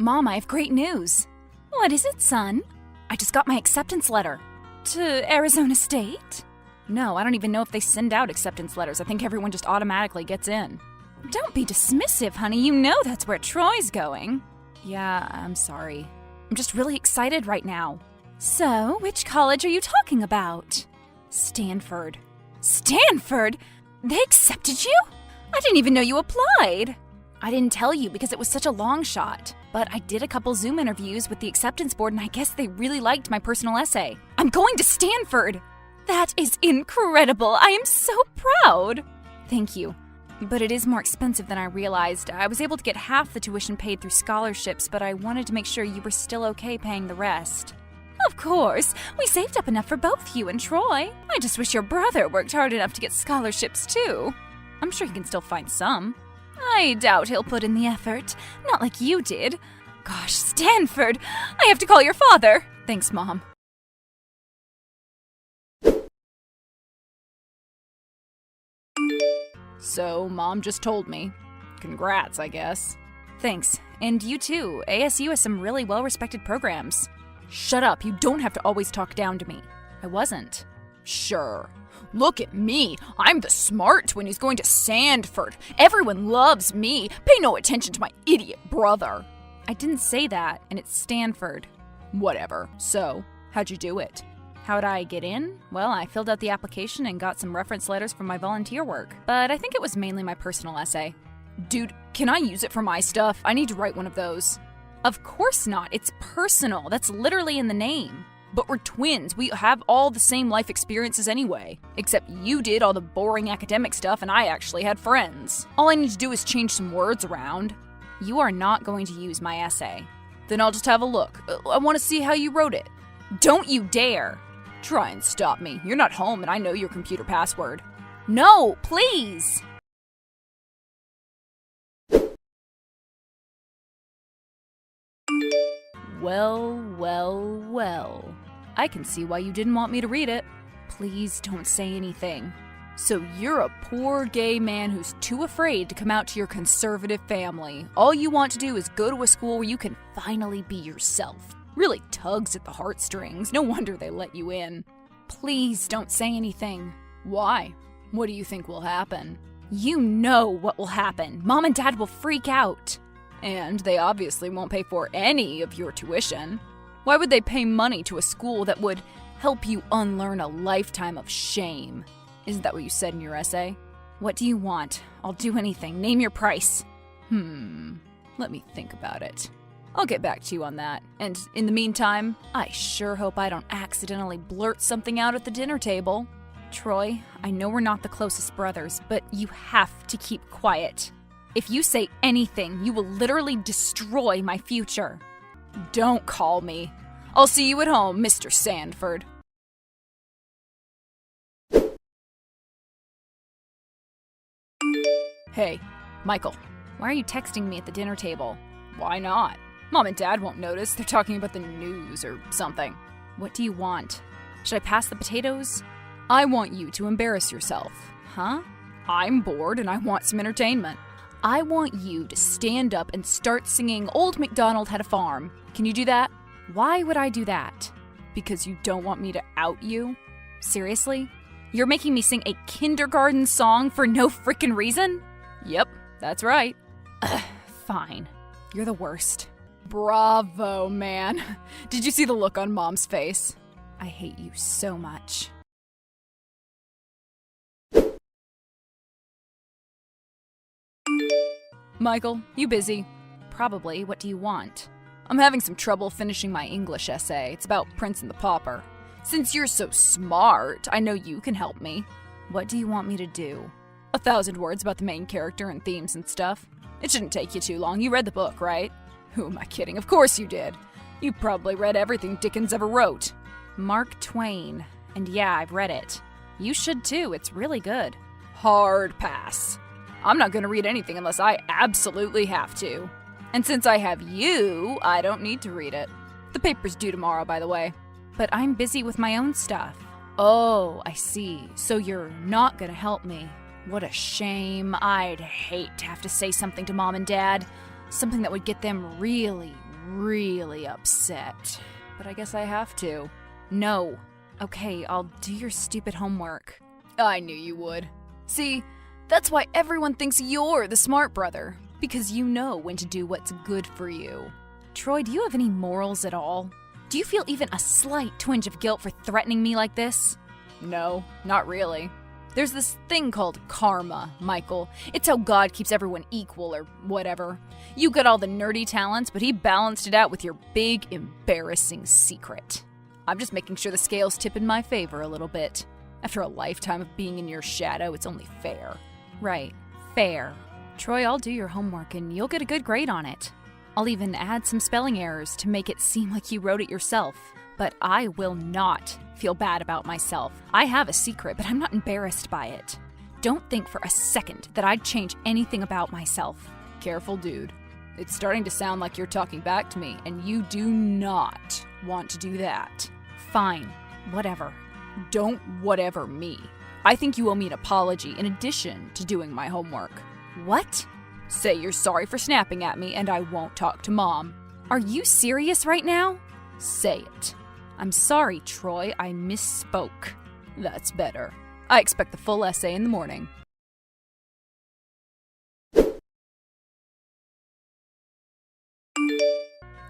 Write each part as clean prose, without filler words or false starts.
Mom, I have great news. What is it, son? I just got my acceptance letter. To Arizona State? No, I don't even know if they send out acceptance letters. I think everyone just automatically gets in. Don't be dismissive, honey. You know that's where Troy's going. Yeah, I'm sorry. I'm just really excited right now. So, which college are you talking about? Stanford. Stanford? They accepted you? I didn't even know you applied. I didn't tell you because it was such a long shot. But I did a couple Zoom interviews with the acceptance board and I guess they really liked my personal essay. I'm going to Stanford! That is incredible! I am so proud! Thank you. But it is more expensive than I realized. I was able to get half the tuition paid through scholarships, but I wanted to make sure you were still okay paying the rest. Of course! We saved up enough for both you and Troy. I just wish your brother worked hard enough to get scholarships too. I'm sure he can still find some. I doubt he'll put in the effort. Not like you did. Gosh, Stanford! I have to call your father! Thanks, Mom. So, Mom just told me. Congrats, I guess. Thanks. And you too. ASU has some really well-respected programs. Shut up. You don't have to always talk down to me. I wasn't. Sure. Look at me. I'm the smart twin who's going to Stanford. Everyone loves me. Pay no attention to my idiot brother. I didn't say that, and it's Stanford. Whatever. So, how'd you do it? How'd I get in? Well, I filled out the application and got some reference letters from my volunteer work. But I think it was mainly my personal essay. Dude, can I use it for my stuff? I need to write one of those. Of course not. It's personal. That's literally in the name. But we're twins. We have all the same life experiences anyway. Except you did all the boring academic stuff and I actually had friends. All I need to do is change some words around. You are not going to use my essay. Then I'll just have a look. I want to see how you wrote it. Don't you dare. Try and stop me. You're not home and I know your computer password. No, please! Well. I can see why you didn't want me to read it. Please don't say anything. So you're a poor gay man who's too afraid to come out to your conservative family. All you want to do is go to a school where you can finally be yourself. Really tugs at the heartstrings. No wonder they let you in. Please don't say anything. Why? What do you think will happen? You know what will happen. Mom and Dad will freak out. And they obviously won't pay for any of your tuition. Why would they pay money to a school that would help you unlearn a lifetime of shame? Isn't that what you said in your essay? What do you want? I'll do anything. Name your price. Let me think about it. I'll get back to you on that. And in the meantime, I sure hope I don't accidentally blurt something out at the dinner table. Troy, I know we're not the closest brothers, but you have to keep quiet. If you say anything, you will literally destroy my future. Don't call me. I'll see you at home, Mr. Stanford. Hey, Michael. Why are you texting me at the dinner table? Why not? Mom and Dad won't notice. They're talking about the news or something. What do you want? Should I pass the potatoes? I want you to embarrass yourself. Huh? I'm bored and I want some entertainment. I want you to stand up and start singing Old MacDonald Had a Farm. Can you do that? Why would I do that? Because you don't want me to out you? Seriously? You're making me sing a kindergarten song for no frickin' reason? Yep, that's right. Fine. You're the worst. Bravo, man. Did you see the look on Mom's face? I hate you so much. Michael, you busy? Probably. What do you want? I'm having some trouble finishing my English essay. It's about Prince and the Pauper. Since you're so smart, I know you can help me. What do you want me to do? 1,000 words about the main character and themes and stuff. It shouldn't take you too long. You read the book, right? Who am I kidding? Of course you did. You probably read everything Dickens ever wrote. Mark Twain. And yeah, I've read it. You should too. It's really good. Hard pass. I'm not going to read anything unless I absolutely have to. And since I have you, I don't need to read it. The paper's due tomorrow, by the way. But I'm busy with my own stuff. Oh, I see. So you're not going to help me. What a shame. I'd hate to have to say something to Mom and Dad. Something that would get them really, really upset. But I guess I have to. No. Okay, I'll do your stupid homework. I knew you would. See, that's why everyone thinks you're the smart brother. Because you know when to do what's good for you. Troy, do you have any morals at all? Do you feel even a slight twinge of guilt for threatening me like this? No, not really. There's this thing called karma, Michael. It's how God keeps everyone equal or whatever. You got all the nerdy talents, but he balanced it out with your big, embarrassing secret. I'm just making sure the scales tip in my favor a little bit. After a lifetime of being in your shadow, it's only fair. Right, fair. Troy, I'll do your homework and you'll get a good grade on it. I'll even add some spelling errors to make it seem like you wrote it yourself. But I will not feel bad about myself. I have a secret, but I'm not embarrassed by it. Don't think for a second that I'd change anything about myself. Careful, dude. It's starting to sound like you're talking back to me, and you do not want to do that. Fine, whatever. Don't whatever me. I think you owe me an apology in addition to doing my homework. What? Say you're sorry for snapping at me, and I won't talk to Mom. Are you serious right now? Say it. I'm sorry, Troy, I misspoke. That's better. I expect the full essay in the morning.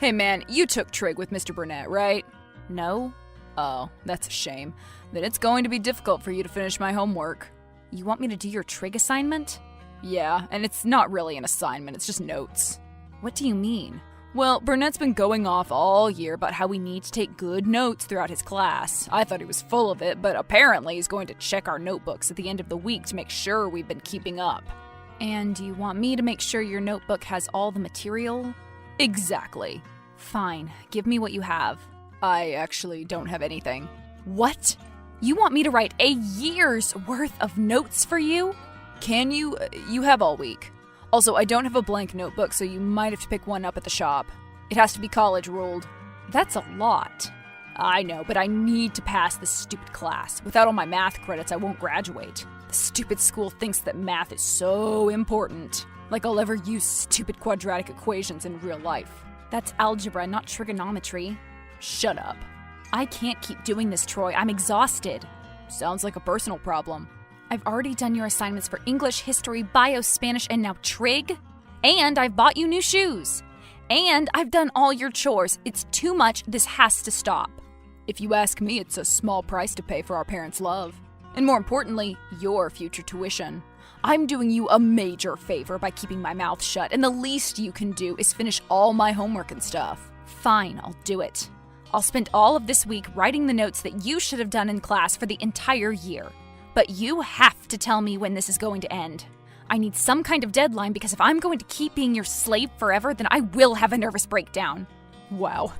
Hey man, you took trig with Mr. Burnett, right? No. Oh, that's a shame. Then it's going to be difficult for you to finish my homework. You want me to do your trig assignment? Yeah, and it's not really an assignment, it's just notes. What do you mean? Well, Burnett's been going off all year about how we need to take good notes throughout his class. I thought he was full of it, but apparently he's going to check our notebooks at the end of the week to make sure we've been keeping up. And you want me to make sure your notebook has all the material? Exactly. Fine, give me what you have. I actually don't have anything. What? You want me to write a year's worth of notes for you? Can you? You have all week. Also, I don't have a blank notebook, so you might have to pick one up at the shop. It has to be college ruled. That's a lot. I know, but I need to pass this stupid class. Without all my math credits, I won't graduate. The stupid school thinks that math is so important. Like I'll ever use stupid quadratic equations in real life. That's algebra, not trigonometry. Shut up. I can't keep doing this, Troy. I'm exhausted. Sounds like a personal problem. I've already done your assignments for English, history, bio, Spanish, and now trig. And I've bought you new shoes. And I've done all your chores. It's too much. This has to stop. If you ask me, it's a small price to pay for our parents' love. And more importantly, your future tuition. I'm doing you a major favor by keeping my mouth shut, and the least you can do is finish all my homework and stuff. Fine, I'll do it. I'll spend all of this week writing the notes that you should have done in class for the entire year. But you have to tell me when this is going to end. I need some kind of deadline because if I'm going to keep being your slave forever, then I will have a nervous breakdown. Wow,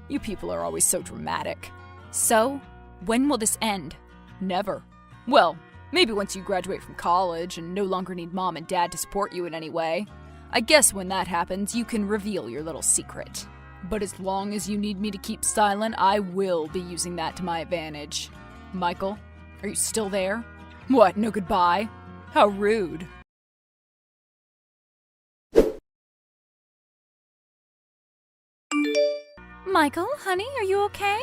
you people are always so dramatic. So, when will this end? Never. Well, maybe once you graduate from college and no longer need Mom and Dad to support you in any way. I guess when that happens, you can reveal your little secret. But as long as you need me to keep silent, I will be using that to my advantage. Michael? Are you still there? What, no goodbye? How rude. Michael, honey, are you okay?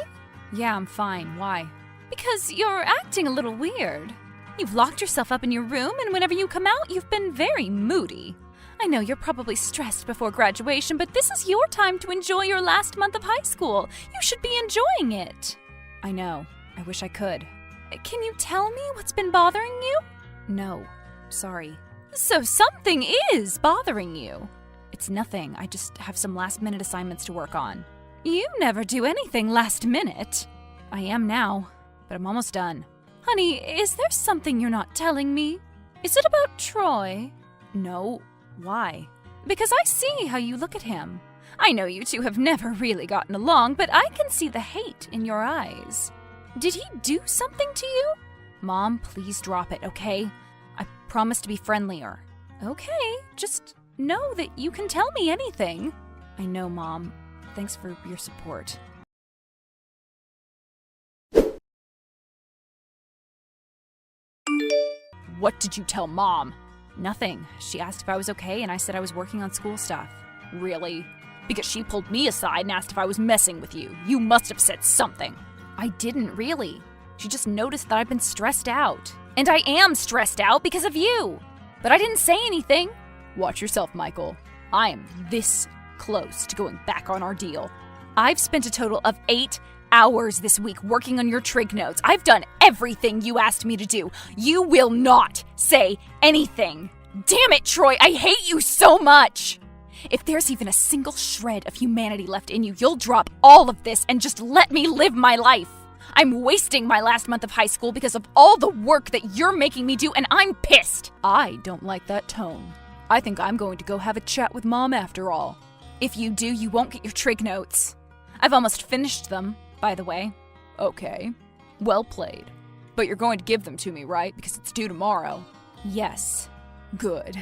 Yeah, I'm fine. Why? Because you're acting a little weird. You've locked yourself up in your room, and whenever you come out, you've been very moody. I know you're probably stressed before graduation, but this is your time to enjoy your last month of high school. You should be enjoying it. I know. I wish I could. Can you tell me what's been bothering you? No. Sorry. So something is bothering you. It's nothing. I just have some last-minute assignments to work on. You never do anything last minute. I am now, but I'm almost done. Honey, is there something you're not telling me? Is it about Troy? No. Why? Because I see how you look at him. I know you two have never really gotten along, but I can see the hate in your eyes. Did he do something to you? Mom, please drop it, okay? I promise to be friendlier. Okay, just know that you can tell me anything. I know, Mom. Thanks for your support. What did you tell Mom? Nothing. She asked if I was okay, and I said I was working on school stuff. Really? Because she pulled me aside and asked if I was messing with you. You must have said something. I didn't really. She just noticed that I've been stressed out. And I am stressed out because of you. But I didn't say anything. Watch yourself, Michael. I am this close to going back on our deal. I've spent a total of 8 hours this week working on your trig notes. I've done everything you asked me to do. You will not say anything. Damn it, Troy, I hate you so much. If there's even a single shred of humanity left in you, you'll drop all of this and just let me live my life. I'm wasting my last month of high school because of all the work that you're making me do, and I'm pissed. I don't like that tone. I think I'm going to go have a chat with Mom after all. If you do, you won't get your trig notes. I've almost finished them, by the way. Okay. Well played. But you're going to give them to me, right? Because it's due tomorrow. Yes. Good.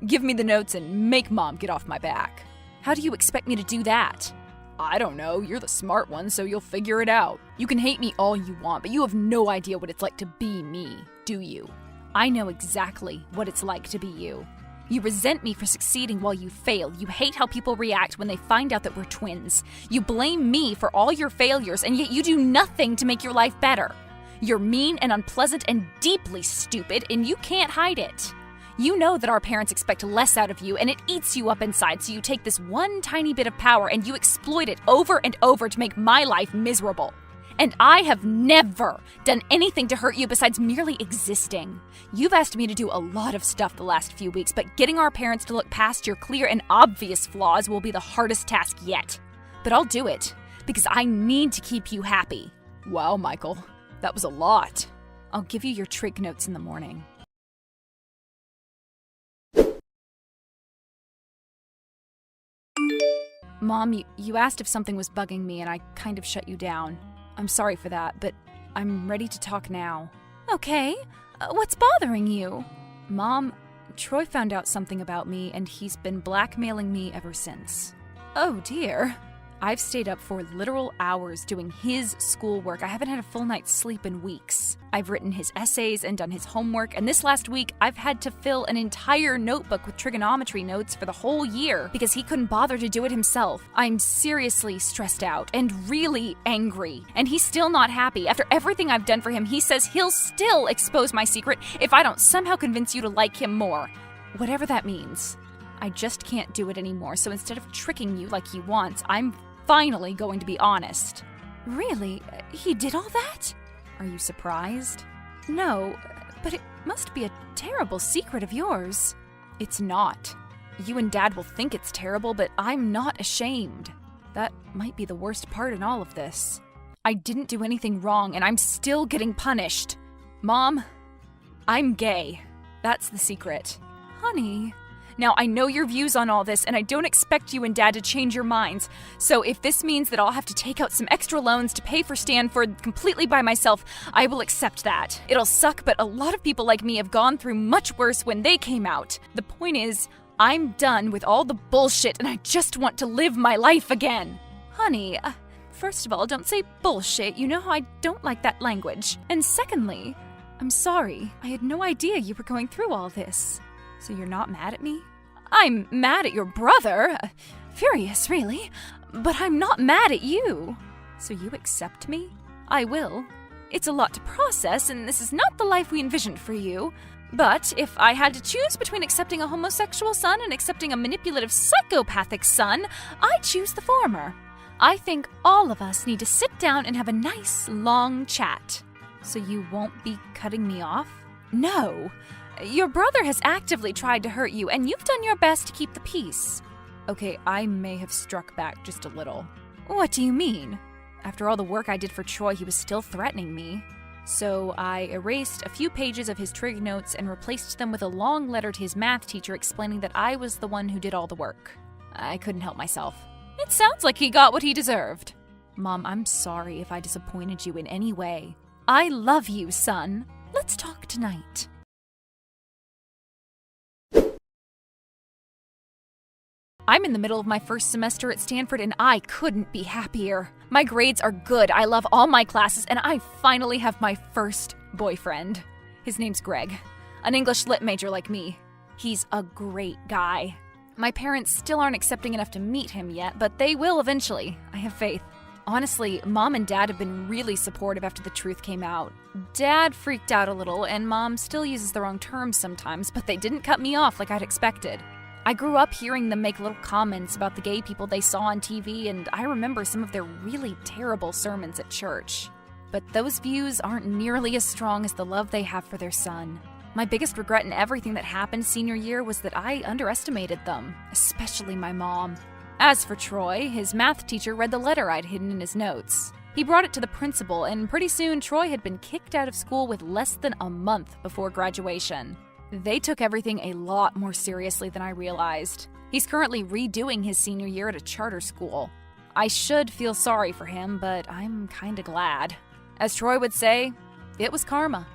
Give me the notes and make Mom get off my back. How do you expect me to do that? I don't know. You're the smart one, so you'll figure it out. You can hate me all you want, but you have no idea what it's like to be me, do you? I know exactly what it's like to be you. You resent me for succeeding while you fail. You hate how people react when they find out that we're twins. You blame me for all your failures, and yet you do nothing to make your life better. You're mean and unpleasant and deeply stupid, and you can't hide it. You know that our parents expect less out of you, and it eats you up inside, so you take this one tiny bit of power and you exploit it over and over to make my life miserable. And I have never done anything to hurt you besides merely existing. You've asked me to do a lot of stuff the last few weeks, but getting our parents to look past your clear and obvious flaws will be the hardest task yet. But I'll do it, because I need to keep you happy. Wow, Michael, that was a lot. I'll give you your trig notes in the morning. Mom, you asked if something was bugging me and I kind of shut you down. I'm sorry for that, but I'm ready to talk now. Okay, what's bothering you? Mom, Troy found out something about me and he's been blackmailing me ever since. Oh dear. I've stayed up for literal hours doing his schoolwork. I haven't had a full night's sleep in weeks. I've written his essays and done his homework, and this last week I've had to fill an entire notebook with trigonometry notes for the whole year because he couldn't bother to do it himself. I'm seriously stressed out and really angry, and he's still not happy. After everything I've done for him, he says he'll still expose my secret if I don't somehow convince you to like him more. Whatever that means. I just can't do it anymore, so instead of tricking you like he wants, I'm finally going to be honest. Really? He did all that? Are you surprised? No, but it must be a terrible secret of yours. It's not. You and Dad will think it's terrible, but I'm not ashamed. That might be the worst part in all of this. I didn't do anything wrong, and I'm still getting punished. Mom, I'm gay. That's the secret. Honey. Now, I know your views on all this, and I don't expect you and Dad to change your minds. So if this means that I'll have to take out some extra loans to pay for Stanford completely by myself, I will accept that. It'll suck, but a lot of people like me have gone through much worse when they came out. The point is, I'm done with all the bullshit, and I just want to live my life again. Honey, first of all, don't say bullshit. You know how I don't like that language. And secondly, I'm sorry. I had no idea you were going through all this. So you're not mad at me? I'm mad at your brother. Furious, really. But I'm not mad at you. So you accept me? I will. It's a lot to process, and this is not the life we envisioned for you. But if I had to choose between accepting a homosexual son and accepting a manipulative psychopathic son, I'd choose the former. I think all of us need to sit down and have a nice, long chat. So you won't be cutting me off? No. Your brother has actively tried to hurt you, and you've done your best to keep the peace. Okay, I may have struck back just a little. What do you mean? After all the work I did for Troy, he was still threatening me. So I erased a few pages of his trig notes and replaced them with a long letter to his math teacher explaining that I was the one who did all the work. I couldn't help myself. It sounds like he got what he deserved. Mom, I'm sorry if I disappointed you in any way. I love you, son. Let's talk tonight. I'm in the middle of my first semester at Stanford, and I couldn't be happier. My grades are good, I love all my classes, and I finally have my first boyfriend. His name's Greg, an English lit major like me. He's a great guy. My parents still aren't accepting enough to meet him yet, but they will eventually. I have faith. Honestly, Mom and Dad have been really supportive after the truth came out. Dad freaked out a little, and Mom still uses the wrong terms sometimes, but they didn't cut me off like I'd expected. I grew up hearing them make little comments about the gay people they saw on TV, and I remember some of their really terrible sermons at church. But those views aren't nearly as strong as the love they have for their son. My biggest regret in everything that happened senior year was that I underestimated them, especially my mom. As for Troy, his math teacher read the letter I'd hidden in his notes. He brought it to the principal, and pretty soon Troy had been kicked out of school with less than a month before graduation. They took everything a lot more seriously than I realized. He's currently redoing his senior year at a charter school. I should feel sorry for him, but I'm kinda glad. As Troy would say, it was karma.